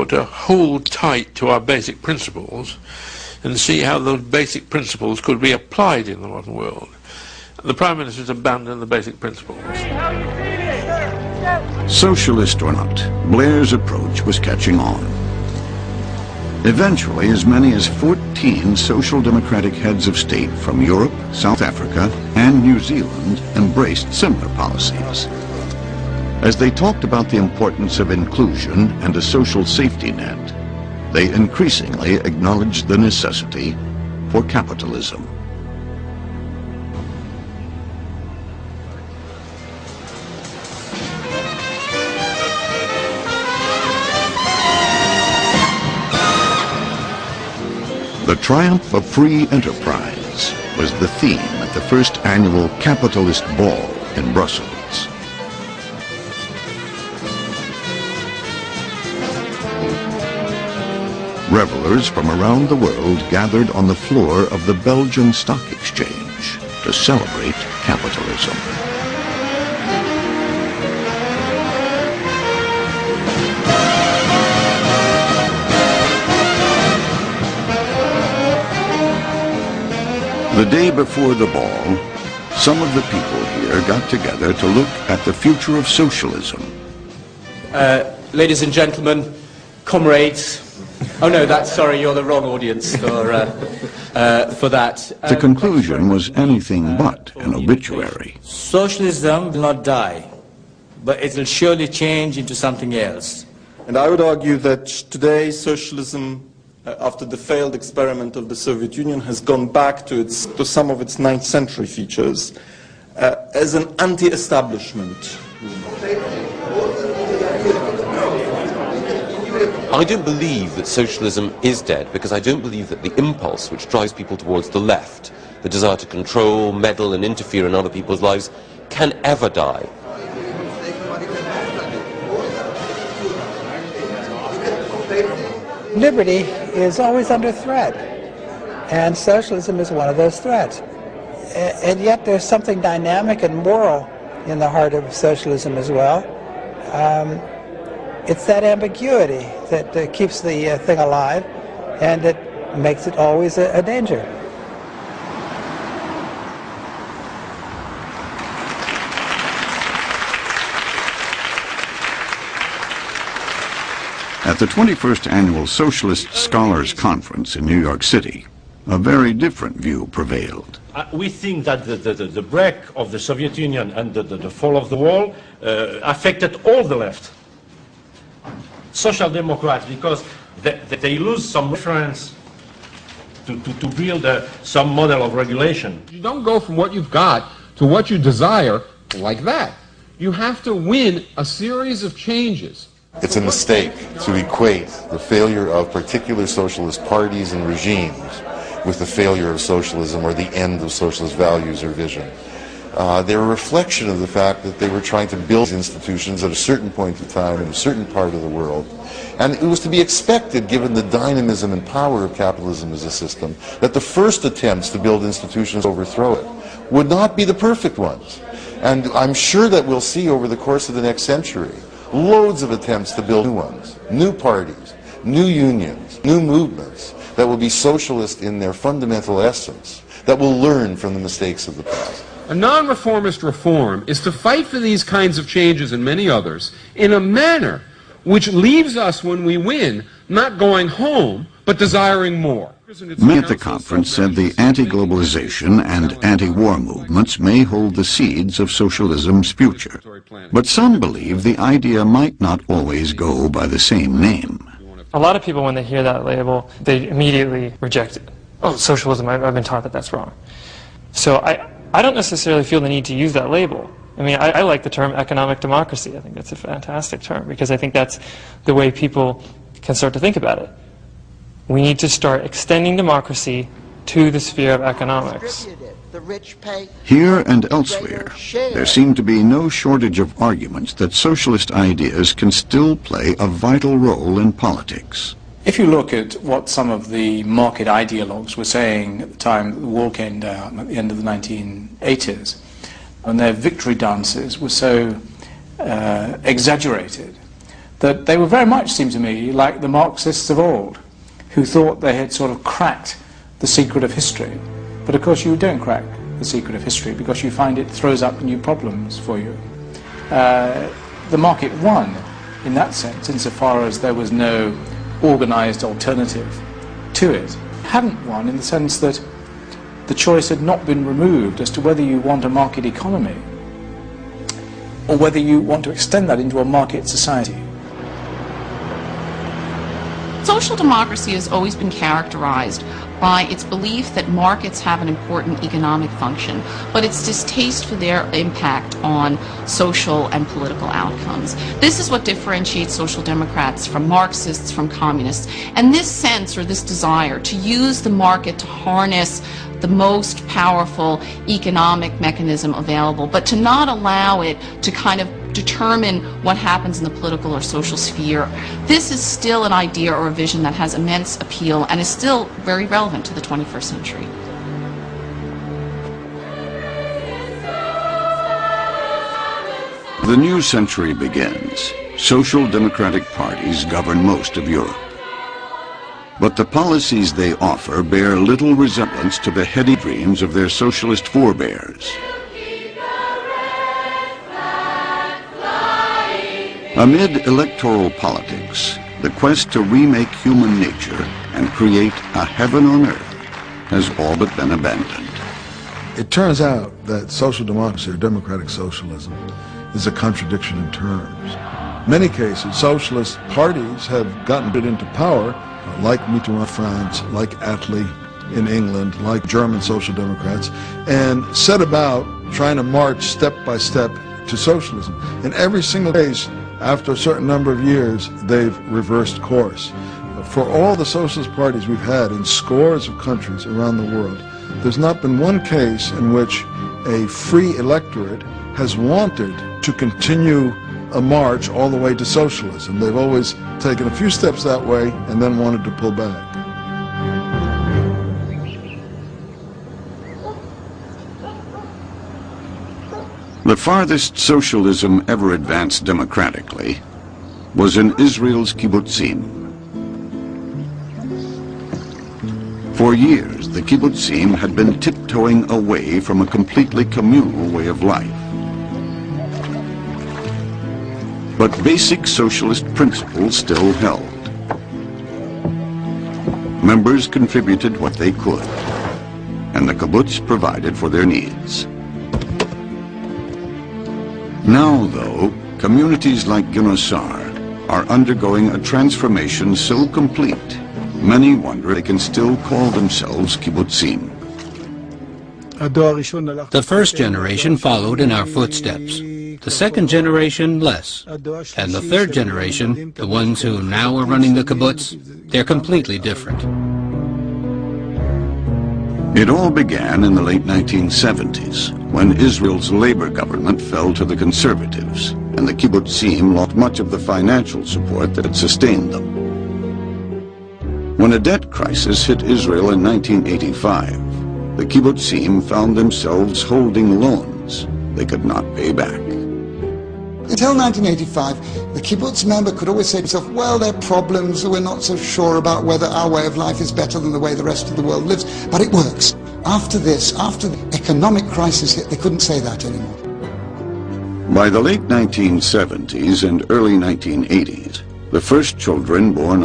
therefore, to hold tight to our basic principles and see how those basic principles could be applied in the modern world. The Prime Minister has abandoned the basic principles. Socialist or not, Blair's approach was catching on. Eventually, as many as 14 social democratic heads of state from Europe, South Africa, and New Zealand embraced similar policies. As they talked about the importance of inclusion and a social safety net, they increasingly acknowledged the necessity for capitalism. The triumph of free enterprise was the theme at the first annual Capitalist Ball in Brussels. Revelers from around the world gathered on the floor of the Belgian Stock Exchange to celebrate capitalism. The day before the ball, some of the people here got together to look at the future of socialism. Ladies and gentlemen, comrades. Oh no, sorry, you're the wrong audience for that. The conclusion was anything but an obituary. Socialism will not die, but it will surely change into something else. And I would argue that today socialism, after the failed experiment of the Soviet Union, has gone back to some of its 9th century features as an anti-establishment. I don't believe that socialism is dead, because I don't believe that the impulse which drives people towards the left, the desire to control, meddle and interfere in other people's lives, can ever die. Liberty is always under threat, and socialism is one of those threats. And yet there's something dynamic and moral in the heart of socialism as well. It's that ambiguity that keeps the thing alive, and it makes it always a danger. At the 21st Annual Socialist Scholars Conference in New York City, a very different view prevailed. We think that the break of the Soviet Union and the fall of the wall affected all the left. Social Democrats, because they lose some reference to build some model of regulation. You don't go from what you've got to what you desire like that. You have to win a series of changes. It's a mistake to equate the failure of particular socialist parties and regimes with the failure of socialism or the end of socialist values or vision. They're a reflection of the fact that they were trying to build institutions at a certain point in time in a certain part of the world. And it was to be expected, given the dynamism and power of capitalism as a system, that the first attempts to build institutions to overthrow it would not be the perfect ones. And I'm sure that we'll see over the course of the next century loads of attempts to build new ones, new parties, new unions, new movements that will be socialist in their fundamental essence, that will learn from the mistakes of the past. A non-reformist reform is to fight for these kinds of changes and many others in a manner which leaves us, when we win, not going home, but desiring more. Many at the conference said the anti-globalization and anti-war movements may hold the seeds of socialism's future. But some believe the idea might not always go by the same name. A lot of people, when they hear that label, they immediately reject it. Oh, socialism, I've been taught that that's wrong. So I don't necessarily feel the need to use that label. I mean, I like the term economic democracy. I think that's a fantastic term, because I think that's the way people can start to think about it. We need to start extending democracy to the sphere of economics. Here and elsewhere, there seemed to be no shortage of arguments that socialist ideas can still play a vital role in politics. If you look at what some of the market ideologues were saying at the time that the wall came down at the end of the 1980s, and their victory dances were so exaggerated, that they were very much, seemed to me, like the Marxists of old, who thought they had sort of cracked the secret of history. But of course you don't crack the secret of history because you find it throws up new problems for you. The market won in that sense, insofar as there was no organized alternative to it. It hadn't won in the sense that the choice had not been removed as to whether you want a market economy or whether you want to extend that into a market society. Social democracy has always been characterized by its belief that markets have an important economic function, but its distaste for their impact on social and political outcomes. This is what differentiates social democrats from Marxists, from communists. And this sense, or this desire, to use the market to harness the most powerful economic mechanism available, but to not allow it to kind of determine what happens in the political or social sphere. This is still an idea or a vision that has immense appeal and is still very relevant to the 21st century. The new century begins. Social democratic parties govern most of Europe. But the policies they offer bear little resemblance to the heady dreams of their socialist forebears. Amid electoral politics, the quest to remake human nature and create a heaven on earth has all but been abandoned. It turns out that social democracy, or democratic socialism, is a contradiction in terms. In many cases, socialist parties have gotten it into power, like Mitterrand France, like Attlee in England, like German social democrats, and set about trying to march step by step to socialism. In every single case, after a certain number of years, they've reversed course. For all the socialist parties we've had in scores of countries around the world, there's not been one case in which a free electorate has wanted to continue a march all the way to socialism. They've always taken a few steps that way and then wanted to pull back. The farthest socialism ever advanced democratically was in Israel's kibbutzim. For years, the kibbutzim had been tiptoeing away from a completely communal way of life. But basic socialist principles still held. Members contributed what they could, and the kibbutz provided for their needs. Now, though, communities like Ginosar are undergoing a transformation so complete, many wonder they can still call themselves kibbutzim. The first generation followed in our footsteps. The second generation, less. And the third generation, the ones who now are running the kibbutz, they're completely different. It all began in the late 1970s, when Israel's labor government fell to the conservatives, and the kibbutzim lost much of the financial support that had sustained them. When a debt crisis hit Israel in 1985, the kibbutzim found themselves holding loans they could not pay back. Until 1985, the kibbutz member could always say to himself, well, there are problems, we're not so sure about whether our way of life is better than the way the rest of the world lives, but it works. After this, after the economic crisis hit, they couldn't say that anymore. By the late 1970s and early 1980s, the first children born on